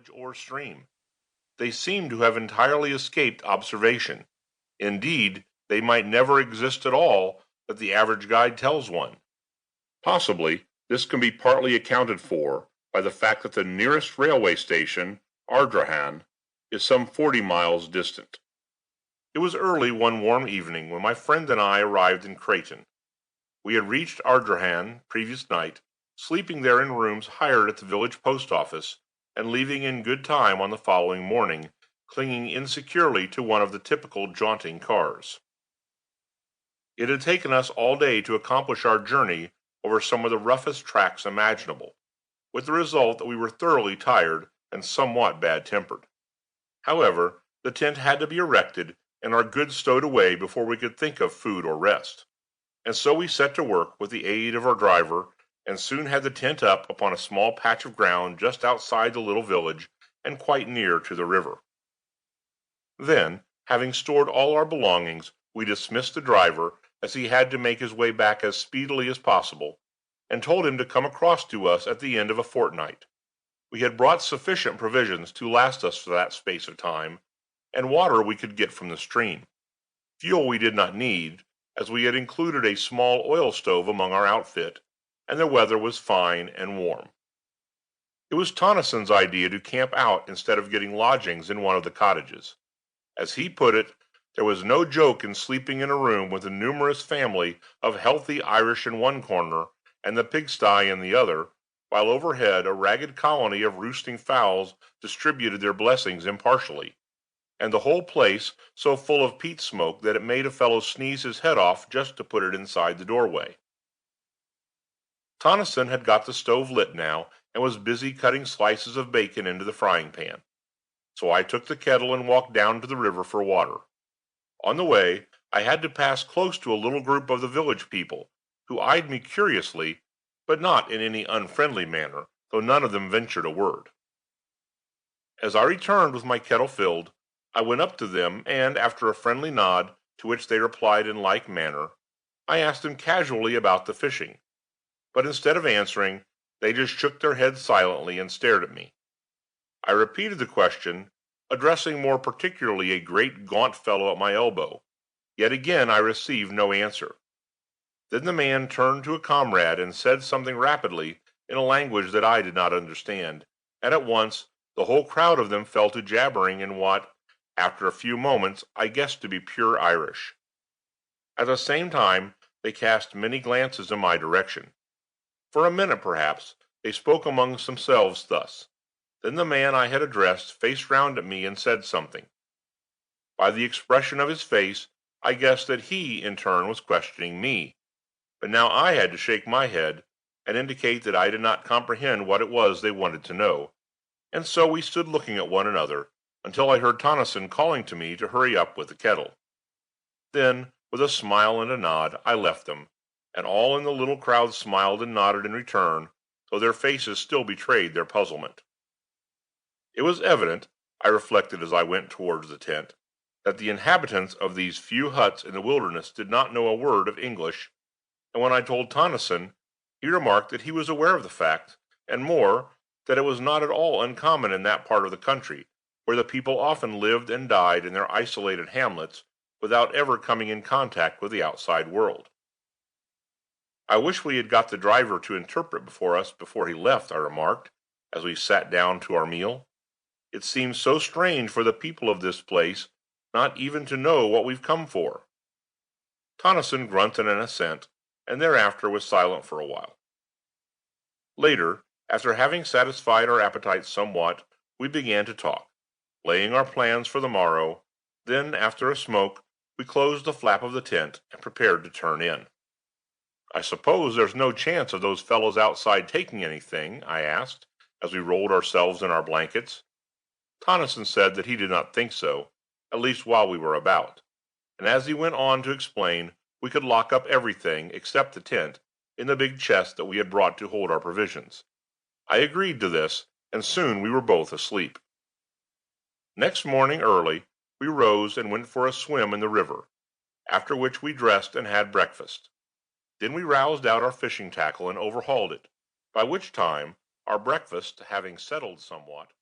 village or stream. They seemed to have entirely escaped observation. Indeed, they might never exist at all that the average guide tells one. Possibly, this can be partly accounted for by the fact that the nearest railway station, Ardrahan, is some 40 miles distant. It was early one warm evening when my friend and I arrived in Kraighten. We had reached Ardrahan previous night, sleeping there in rooms hired at the village post office, and leaving in good time on the following morning, clinging insecurely to one of the typical jaunting cars. It had taken us all day to accomplish our journey over some of the roughest tracks imaginable, with the result that we were thoroughly tired and somewhat bad-tempered. However, the tent had to be erected and our goods stowed away before we could think of food or rest, and so we set to work with the aid of our driver, and soon had the tent up upon a small patch of ground just outside the little village and quite near to the river. Then, having stored all our belongings, we dismissed the driver, as he had to make his way back as speedily as possible, and told him to come across to us at the end of a fortnight. We had brought sufficient provisions to last us for that space of time, and water we could get from the stream. Fuel we did not need, as we had included a small oil stove among our outfit, and the weather was fine and warm. It was Tonnison's idea to camp out instead of getting lodgings in one of the cottages. As he put it, there was no joke in sleeping in a room with a numerous family of healthy Irish in one corner and the pigsty in the other, while overhead a ragged colony of roosting fowls distributed their blessings impartially, and the whole place so full of peat smoke that it made a fellow sneeze his head off just to put it inside the doorway. Tonnison had got the stove lit now, and was busy cutting slices of bacon into the frying pan, so I took the kettle and walked down to the river for water. On the way, I had to pass close to a little group of the village people, who eyed me curiously, but not in any unfriendly manner, though none of them ventured a word. As I returned with my kettle filled, I went up to them, and after a friendly nod, to which they replied in like manner, I asked them casually about the fishing, but instead of answering, they just shook their heads silently and stared at me. I repeated the question, addressing more particularly a great gaunt fellow at my elbow, yet again I received no answer. Then the man turned to a comrade and said something rapidly in a language that I did not understand, and at once the whole crowd of them fell to jabbering in what, after a few moments, I guessed to be pure Irish. At the same time they cast many glances in my direction. For a minute, perhaps, they spoke amongst themselves thus. Then the man I had addressed faced round at me and said something. By the expression of his face, I guessed that he, in turn, was questioning me, but now I had to shake my head, and indicate that I did not comprehend what it was they wanted to know, and so we stood looking at one another, until I heard Tonnison calling to me to hurry up with the kettle. Then, with a smile and a nod, I left them, and all in the little crowd smiled and nodded in return, though their faces still betrayed their puzzlement. It was evident, I reflected as I went towards the tent, that the inhabitants of these few huts in the wilderness did not know a word of English, and when I told Tonnison, he remarked that he was aware of the fact, and more, that it was not at all uncommon in that part of the country, where the people often lived and died in their isolated hamlets without ever coming in contact with the outside world. "I wish we had got the driver to interpret for us before he left," I remarked, as we sat down to our meal. "It seems so strange for the people of this place not even to know what we've come for." Tonnison grunted an assent, and thereafter was silent for a while. Later, after having satisfied our appetites somewhat, we began to talk, laying our plans for the morrow. Then, after a smoke, we closed the flap of the tent and prepared to turn in. "I suppose there's no chance of those fellows outside taking anything?" I asked, as we rolled ourselves in our blankets. Tonnison said that he did not think so, at least while we were about, and as he went on to explain, we could lock up everything, except the tent, in the big chest that we had brought to hold our provisions. I agreed to this, and soon we were both asleep. Next morning early, we rose and went for a swim in the river, after which we dressed and had breakfast. Then we roused out our fishing tackle and overhauled it, by which time, our breakfast having settled somewhat,